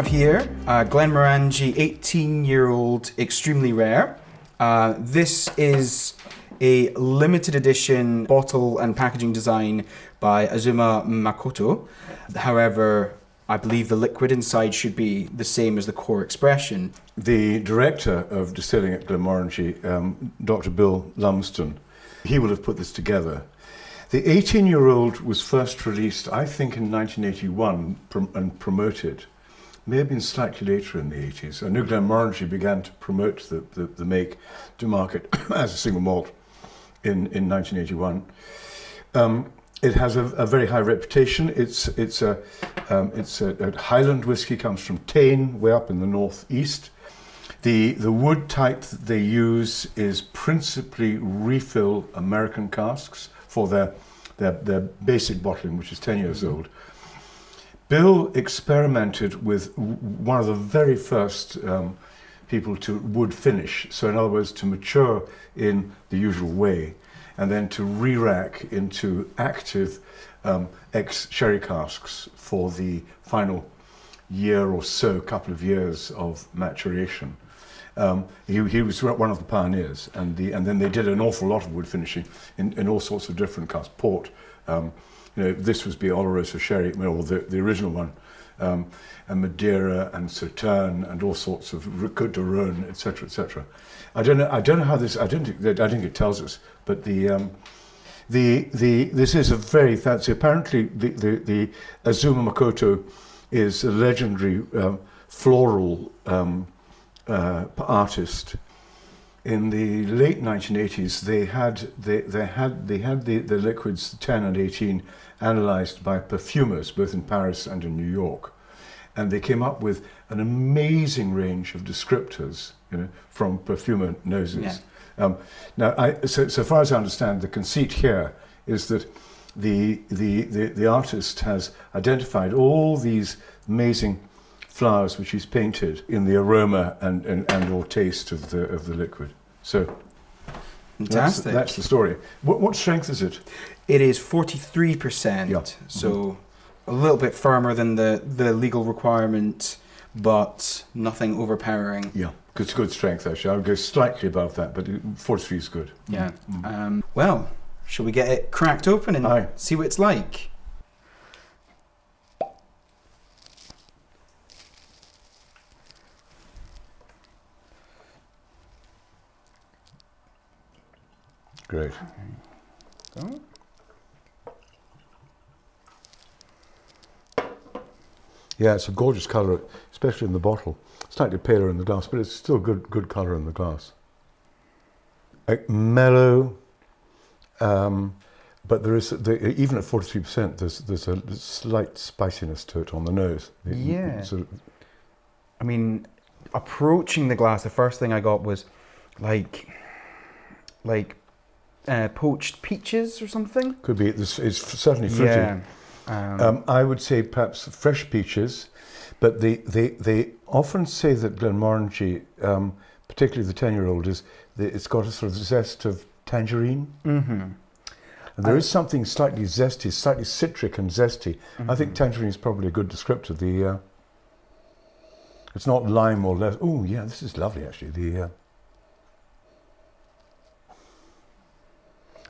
have here Glenmorangie 18-year-old extremely rare. This is a limited edition bottle and packaging design by Azuma Makoto. However, I believe the liquid inside should be the same as the core expression. The director of distilling at Glenmorangie, Dr. Bill Lumsden, he will have put this together. The 18-year-old was first released, I think, in 1981 and promoted. May have been slightly later in the 80s. I know Glenmorangie began to promote the make to market as a single malt in 1981. It has a very high reputation. It's a Highland whiskey, comes from Tain, way up in the northeast. The wood type that they use is principally refill American casks for their basic bottling, which is 10 years old. Bill experimented with one of the very first people to wood finish. So in other words, to mature in the usual way, and then to re-rack into active ex-sherry casks for the final year or so, couple of years of maturation. He was one of the pioneers, and then they did an awful lot of wood finishing in all sorts of different casks. Port, this was the Oloroso sherry, or the original one, and Madeira and Sauterne and all sorts of Côte de Rhône, etc., etc. I don't know how this. I think it tells us, but this is a very fancy. Apparently, the Azuma Makoto is a legendary floral artist. In the late 1980s, they had the liquids 10 and 18 analysed by perfumers both in Paris and in New York, and they came up with an amazing range of descriptors, from perfumer noses. Yeah. Now, so far as I understand, the conceit here is that the artist has identified all these amazing flowers which he's painted in the aroma and or taste of the liquid. So fantastic. That's the story. What strength is it? It is 43%. Yeah. So a little bit firmer than the legal requirement, but nothing overpowering. Yeah, it's good strength actually. I would go slightly above that, but 43 is good. Yeah. Well, shall we get it cracked open and see what it's like? Great. Go. Yeah, it's a gorgeous colour, especially in the bottle. Slightly paler in the glass, but it's still good colour in the glass. Mellow, but there is even at 43%, there's a slight spiciness to it on the nose. Yeah. I mean, approaching the glass, the first thing I got was like poached peaches or something. Could be. It's certainly fruity. Yeah. I would say perhaps fresh peaches, but they often say that Glenmorangie, particularly the 10-year-old, it's got a sort of zest of tangerine. Mm-hmm. And there is something slightly zesty, slightly citric and zesty. Mm-hmm. I think tangerine is probably a good descriptor. It's not lime or less. Oh yeah, this is lovely actually.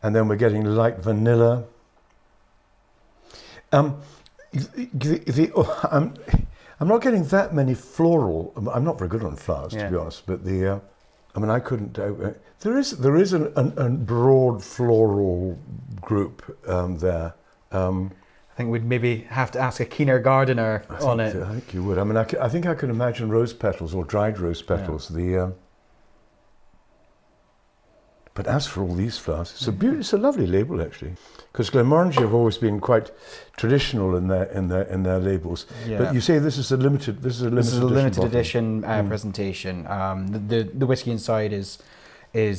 And then we're getting light vanilla. I'm not getting that many floral. I'm not very good on flowers, to be honest. But I couldn't. There is a broad floral group there. I think we'd maybe have to ask a keener gardener on it. I think you would. I think I could imagine rose petals or dried rose petals. Yeah. But as for all these flowers, it's a lovely label actually, because Glenmorangie have always been quite traditional in their labels. Yeah. But you say this is a limited edition presentation. The whiskey inside is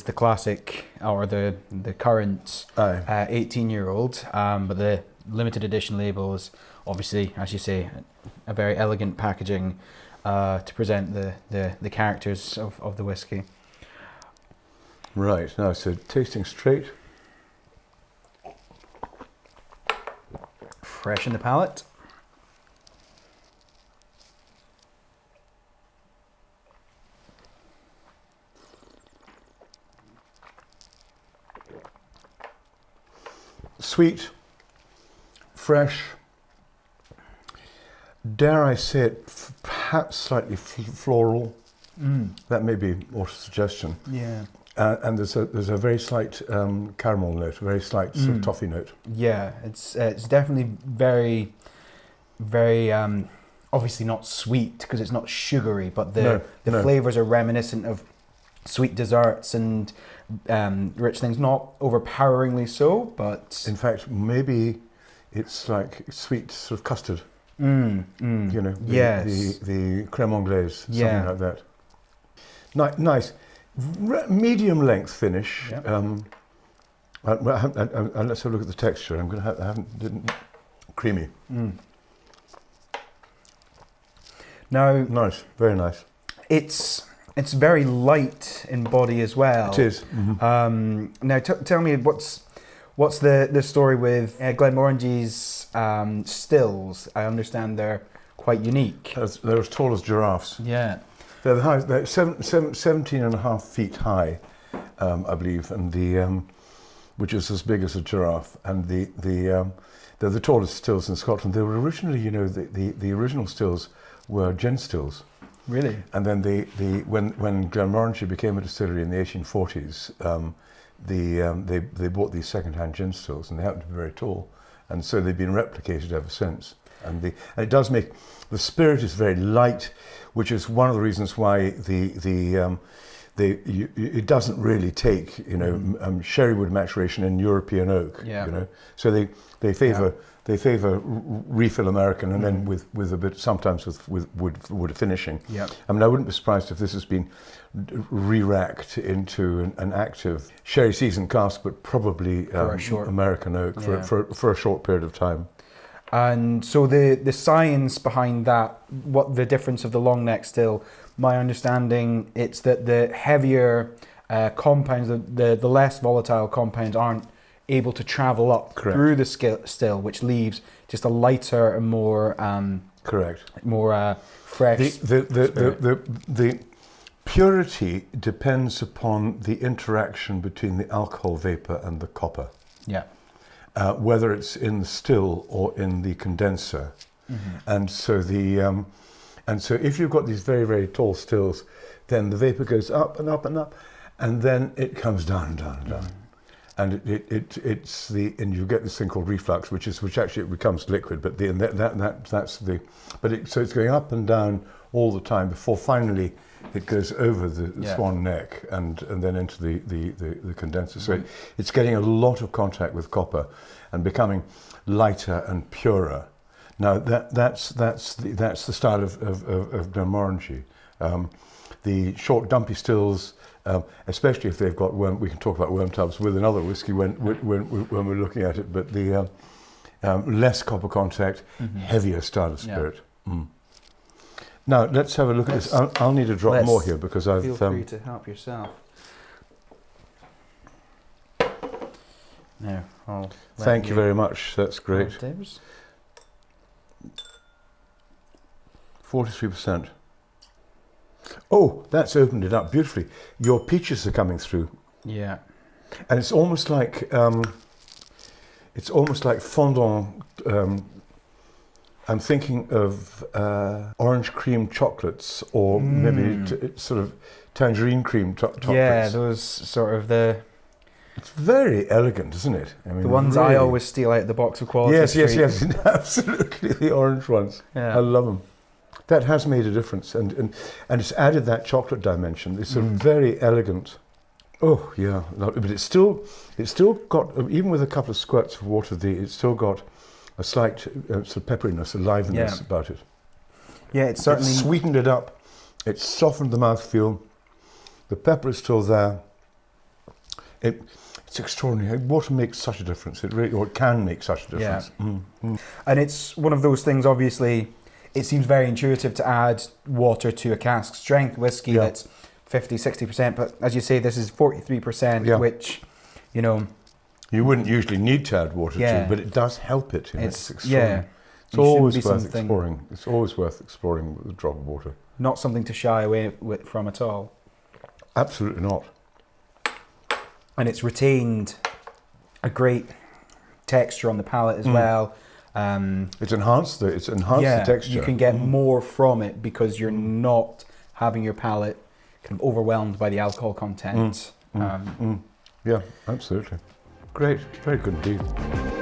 the classic or the current 18-year-old, but the limited edition label is obviously, as you say, a very elegant packaging to present the characters of the whiskey. Right, now so tasting straight. Fresh in the palate. Sweet, fresh, dare I say it, perhaps slightly floral. That may be more suggestion. Yeah. And there's a very slight caramel note, a very slight sort of toffee note. Yeah, it's definitely very, very obviously not sweet because it's not sugary, but the flavors are reminiscent of sweet desserts and rich things. Not overpoweringly so, but in fact, maybe it's like sweet sort of custard. You know, the crème anglaise, something like that. Nice. Medium length finish. Yep. Let's have a look at the texture. I'm going to didn't creamy. Now, Nice, very nice. it's very light in body as well. It is. Now, tell me what's the story with Glenmorangie's stills? I understand they're quite unique. They're as tall as giraffes. Yeah. They're the highest. They're 17.5 feet high, I believe, and which is as big as a giraffe. And they're the tallest stills in Scotland. They were originally, you know, the original stills were gin stills. Really? And then when Glenmorangie became a distillery in the 1840s, they bought these second-hand gin stills, and they happened to be very tall, and so they've been replicated ever since. And it does make the spirit is very light, which is one of the reasons why it doesn't really take, you know, sherrywood maturation in European oak. Yeah. You know, so they favour refill American, and then with a bit, sometimes with wood finishing. Yeah. I mean, I wouldn't be surprised if this has been re-racked into an active sherry seasoned cask, but probably American oak for a short period of time. And so the science behind that, what the difference of the long neck still, my understanding, it's that the heavier compounds, the less volatile compounds aren't able to travel up through the still, which leaves just a lighter and more more fresh. The purity depends upon the interaction between the alcohol vapor and the copper. Yeah. Whether it's in the still or in the condenser. And so so if you've got these very, very tall stills, then the vapor goes up and up and up, and then it comes down and down and down. And and you get this thing called reflux, which actually it becomes liquid, but so it's going up and down all the time before finally it goes over the swan neck and then into the condenser. So it's getting a lot of contact with copper and becoming lighter and purer. Now that's the style of Glenmorangie. The short dumpy stills, especially if they've got worm, we can talk about worm tubs with another whiskey when we're looking at it. But the less copper contact, heavier style of spirit. Now let's have a look at this. I'll need a drop more here because I've. Feel free to help yourself. No, thank you very much. That's great. 43%. Oh, that's opened it up beautifully. Your peaches are coming through. Yeah. And it's almost like fondant. I'm thinking of orange cream chocolates, or maybe sort of tangerine cream chocolates. Yeah, those sort of It's very elegant, isn't it? I mean, the ones really, I always steal out of the box of Quality Street. Yes, absolutely. The orange ones. Yeah. I love them. That has made a difference, and it's added that chocolate dimension. It's a very elegant. Oh yeah, but it's still got, even with a couple of squirts of water, it's still got a slight sort of pepperiness, a liveliness about it. Yeah, it's certainly sweetened it up. It's softened the mouthfeel. The pepper is still there. It's extraordinary. Water makes such a difference. It really, or it can make such a difference. Yeah. And it's one of those things. Obviously, it seems very intuitive to add water to a cask strength whiskey that's 50-60%. But as you say, this is 43%, which, you know, you wouldn't usually need to add water to, but it does help it. You know, it's extraordinary. It's always worth exploring. It's always worth exploring with a drop of water. Not something to shy away from at all. Absolutely not. And it's retained a great texture on the palate as well. It's enhanced the texture. You can get more from it because you're not having your palate kind of overwhelmed by the alcohol content. Yeah, absolutely. Great, very good indeed.